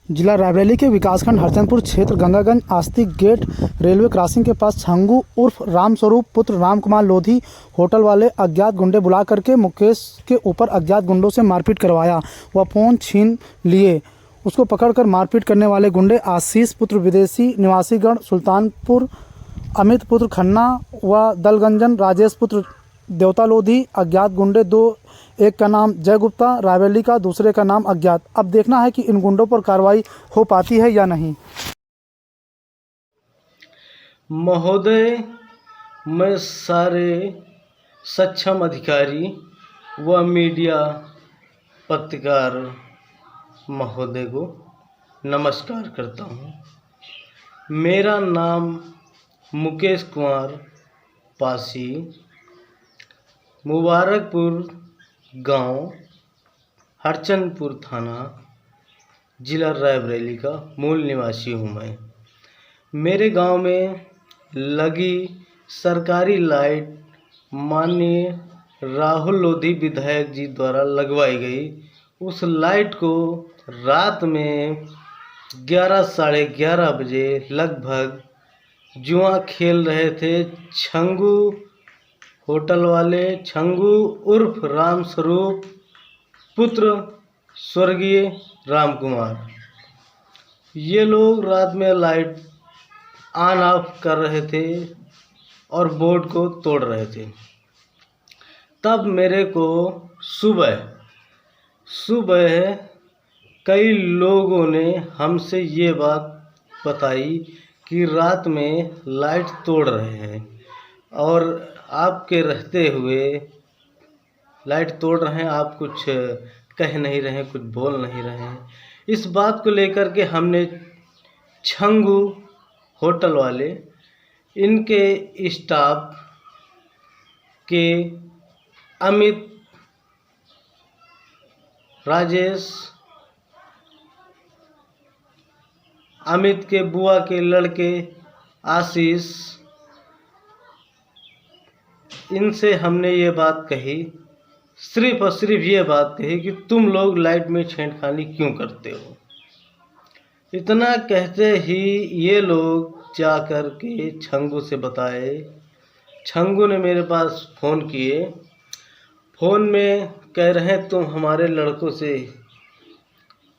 जिला रायबरेली के विकासखंड हरचंदपुर क्षेत्र गंगागंज आस्तिक गेट रेलवे क्रॉसिंग के पास छंगू उर्फ रामस्वरूप पुत्र रामकुमार लोधी होटल वाले अज्ञात गुंडे बुला करके मुकेश के ऊपर अज्ञात गुंडों से मारपीट करवाया व फोन छीन लिए। उसको पकड़कर मारपीट करने वाले गुंडे आशीष पुत्र विदेशी निवासीगढ़ सुल्तानपुर, अमित पुत्र खन्ना व दलगंजन राजेश पुत्र देवता लोधी। अज्ञात गुंडे दो, एक का नाम जय गुप्ता रायबरेली का, दूसरे का नाम अज्ञात। अब देखना है कि इन गुंडों पर कार्रवाई हो पाती है या नहीं। महोदय, मैं सारे सक्षम अधिकारी व मीडिया पत्रकार महोदय को नमस्कार करता हूँ। मेरा नाम मुकेश कुमार पासी, मुबारकपुर गांव, हरचंदपुर थाना, जिला रायबरेली का मूल निवासी हूँ मैं। मेरे गांव में लगी सरकारी लाइट माननीय राहुल लोधी विधायक जी द्वारा लगवाई गई। उस लाइट को रात में 11 साढ़े 11 बजे लगभग जुआ खेल रहे थे छंगू होटल वाले, छंगू उर्फ रामस्वरूप पुत्र स्वर्गीय रामकुमार। ये लोग रात में लाइट ऑन ऑफ कर रहे थे और बोर्ड को तोड़ रहे थे। तब मेरे को सुबह कई लोगों ने हमसे ये बात बताई कि रात में लाइट तोड़ रहे हैं और आपके रहते हुए लाइट तोड़ रहे हैं, आप कुछ कह नहीं रहे, कुछ बोल नहीं रहे हैं। इस बात को लेकर के हमने छंगू होटल वाले, इनके स्टाफ के अमित, राजेश, अमित के बुआ के लड़के आशीष, इनसे हमने ये बात कही, सिर्फ और सिर्फ ये बात कही कि तुम लोग लाइट में छेड़खानी क्यों करते हो। इतना कहते ही ये लोग जा कर के छंगू से बताए। छंगू ने मेरे पास फ़ोन किए। फ़ोन में कह रहे हैं तुम हमारे लड़कों से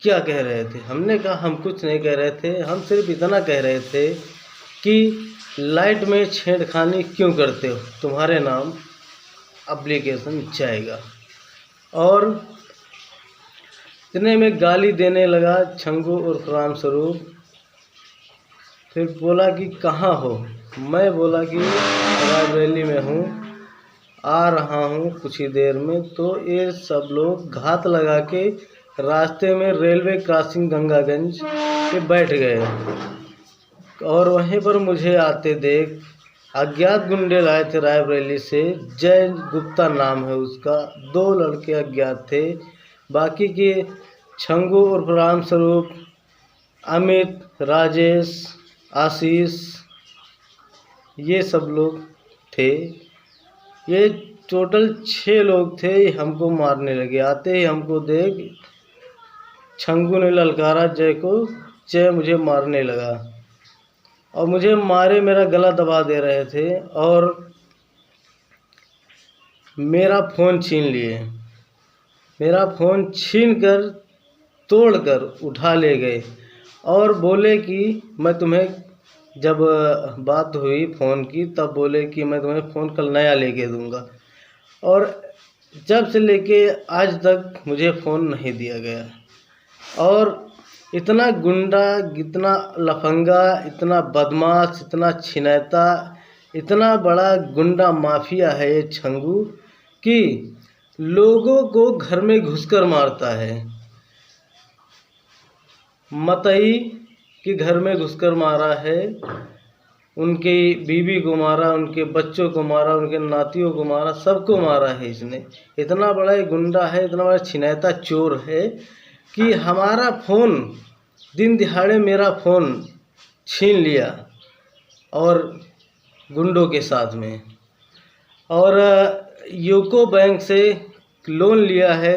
क्या कह रहे थे। हमने कहा हम कुछ नहीं कह रहे थे, हम सिर्फ इतना कह रहे थे कि लाइट में छेड़खानी क्यों करते हो, तुम्हारे नाम एप्लीकेशन जाएगा। और इतने में गाली देने लगा छंगू और रामस्वरूप। फिर बोला कि कहाँ हो। मैं बोला कि रायबरेली में हूँ, आ रहा हूँ कुछ ही देर में। तो ये सब लोग घात लगा के रास्ते में रेलवे क्रॉसिंग गंगागंज पे बैठ गए और वहीं पर मुझे आते देख अज्ञात गुंडे लाए थे रायबरेली से। जय गुप्ता नाम है उसका, 2 लड़के अज्ञात थे। बाकी के छंगू और रामस्वरूप, अमित, राजेश, आशीष, ये सब लोग थे। ये टोटल 6 लोग थे। हमको मारने लगे। आते ही हमको देख छंगू ने ललकारा जय को, जय मुझे मारने लगा और मुझे मारे मेरा गला दबा दे रहे थे और मेरा फ़ोन छीन लिए। मेरा फ़ोन छीन कर तोड़ कर उठा ले गए और बोले कि मैं तुम्हें, जब बात हुई फ़ोन की तब बोले कि मैं तुम्हें फ़ोन कल नया लेके दूंगा। और जब से लेके आज तक मुझे फ़ोन नहीं दिया गया। और इतना गुंडा, इतना लफंगा, इतना बदमाश, इतना छिनैता, इतना बड़ा गुंडा माफिया है ये छंगू कि लोगों को घर में घुसकर मारता है। मतई कि घर में घुसकर मारा है, उनकी बीवी को मारा, उनके बच्चों को मारा, उनके नातियों को मारा, सबको मारा है इसने। इतना बड़ा ये गुंडा है, इतना बड़ा छिनैता चोर है कि हमारा फ़ोन, दिन दिहाड़े मेरा फ़ोन छीन लिया और गुंडों के साथ में। और यूको बैंक से लोन लिया है।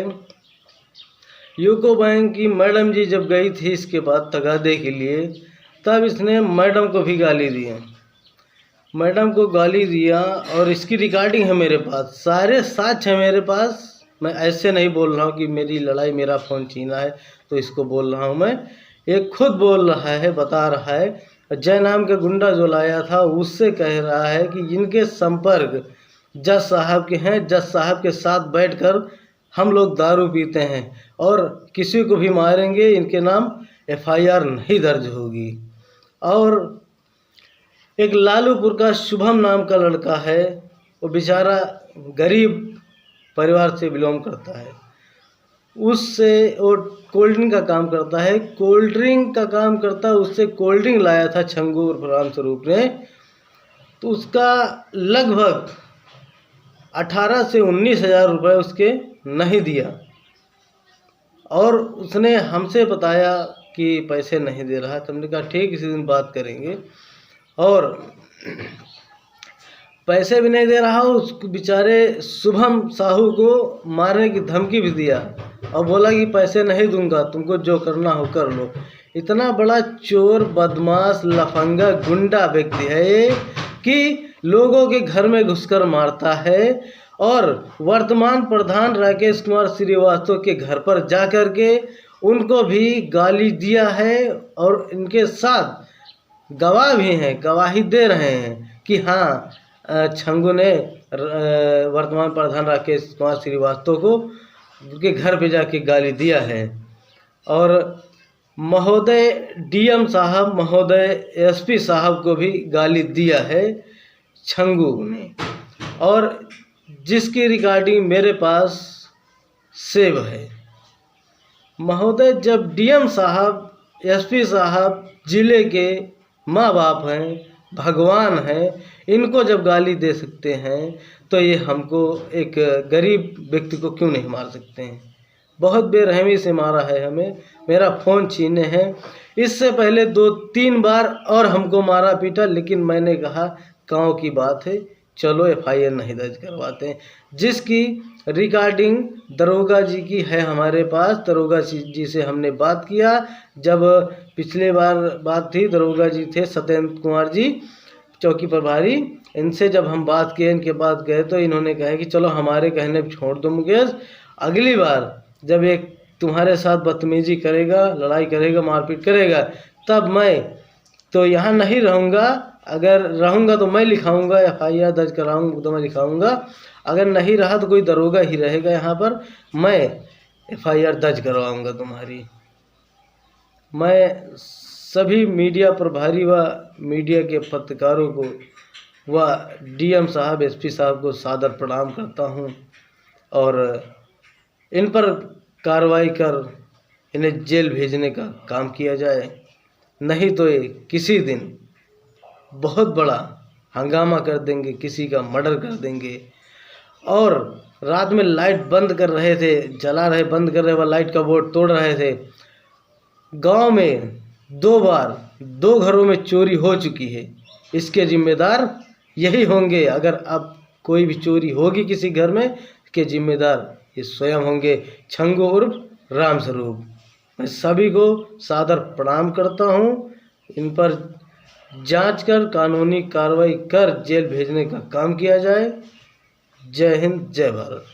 यूको बैंक की मैडम जी जब गई थी इसके बाद तगादे के लिए, तब इसने मैडम को भी गाली दी। मैडम को गाली दिया और इसकी रिकॉर्डिंग है मेरे पास, सारे साक्ष्य है मेरे पास। मैं ऐसे नहीं बोल रहा हूँ कि मेरी लड़ाई, मेरा फ़ोन छीना है तो इसको बोल रहा हूँ मैं। ये खुद बोल रहा है, बता रहा है। जय नाम का गुंडा जो लाया था उससे कह रहा है कि इनके संपर्क जज साहब के हैं, जज साहब के साथ बैठकर हम लोग दारू पीते हैं और किसी को भी मारेंगे, इनके नाम FIR नहीं दर्ज होगी। और एक लालूपुर का शुभम नाम का लड़का है, वो बेचारा गरीब परिवार से बिलोंग करता है। उससे वो कोल्ड ड्रिंक का काम करता है, कोल्ड ड्रिंक का काम करता है। उससे कोल्ड ड्रिंक लाया था छंगू उर्फ रामस्वरूप ने, तो उसका लगभग 18 से 19 हज़ार रुपये उसके नहीं दिया। और उसने हमसे बताया कि पैसे नहीं दे रहा। तो हमने कहा ठीक, इसी दिन बात करेंगे। और पैसे भी नहीं दे रहा, उस बेचारे शुभम साहू को मारने की धमकी भी दिया और बोला कि पैसे नहीं दूंगा, तुमको जो करना हो कर लो। इतना बड़ा चोर, बदमाश, लफंगा, गुंडा व्यक्ति है ये कि लोगों के घर में घुसकर मारता है। और वर्तमान प्रधान राकेश कुमार श्रीवास्तव के घर पर जाकर के उनको भी गाली दिया है और इनके साथ गवाह भी हैं, गवाही दे रहे हैं कि हाँ, छंगू ने वर्तमान प्रधान राकेश कुमार श्रीवास्तव को उनके घर पे जाके गाली दिया है। और महोदय DM साहब, महोदय SP साहब को भी गाली दिया है छंगू ने, और जिसकी रिकॉर्डिंग मेरे पास सेव है। महोदय जब DM साहब, SP साहब जिले के माँ बाप हैं, भगवान हैं, इनको जब गाली दे सकते हैं तो ये हमको, एक गरीब व्यक्ति को क्यों नहीं मार सकते हैं। बहुत बेरहमी से मारा है हमें, मेरा फ़ोन छीने हैं। इससे पहले 2-3 बार और हमको मारा पीटा, लेकिन मैंने कहा गांव की बात है, चलो FIR नहीं दर्ज करवाते हैं। जिसकी रिकॉर्डिंग दरोगा जी की है हमारे पास। दरोगा जी से हमने बात किया, जब पिछले बार बात थी, दरोगा जी थे सत्येंद्र कुमार जी, चौकी प्रभारी। इनसे जब हम बात किए, इनके पास गए, तो इन्होंने कहा कि चलो हमारे कहने पर छोड़ दो मुकेश, अगली बार जब एक तुम्हारे साथ बदतमीजी करेगा, लड़ाई करेगा, मारपीट करेगा, तब मैं तो यहाँ नहीं रहूँगा। अगर रहूँगा तो मैं लिखाऊँगा, FIR दर्ज कराऊँगा तो मैं लिखाऊँगा। अगर नहीं रहा तो कोई दरोगा ही रहेगा यहाँ पर, मैं FIR दर्ज करवाऊँगा तुम्हारी। मैं सभी मीडिया प्रभारी व मीडिया के पत्रकारों को व DM साहब, SP साहब को सादर प्रणाम करता हूँ और इन पर कार्रवाई कर इन्हें जेल भेजने का काम किया जाए, नहीं तो ये किसी दिन बहुत बड़ा हंगामा कर देंगे, किसी का मर्डर कर देंगे। और रात में लाइट बंद कर रहे थे, जला रहे, बंद कर रहे, वह लाइट का बोर्ड तोड़ रहे थे। गांव में 2 बार 2 घरों में चोरी हो चुकी है, इसके जिम्मेदार यही होंगे। अगर अब कोई भी चोरी होगी किसी घर में, इसके जिम्मेदार ये स्वयं होंगे, छंगू उर्फ रामस्वरूप। मैं सभी को सादर प्रणाम करता हूँ। इन पर जांच कर कानूनी कार्रवाई कर जेल भेजने का काम किया जाए। जय हिंद, जय भारत।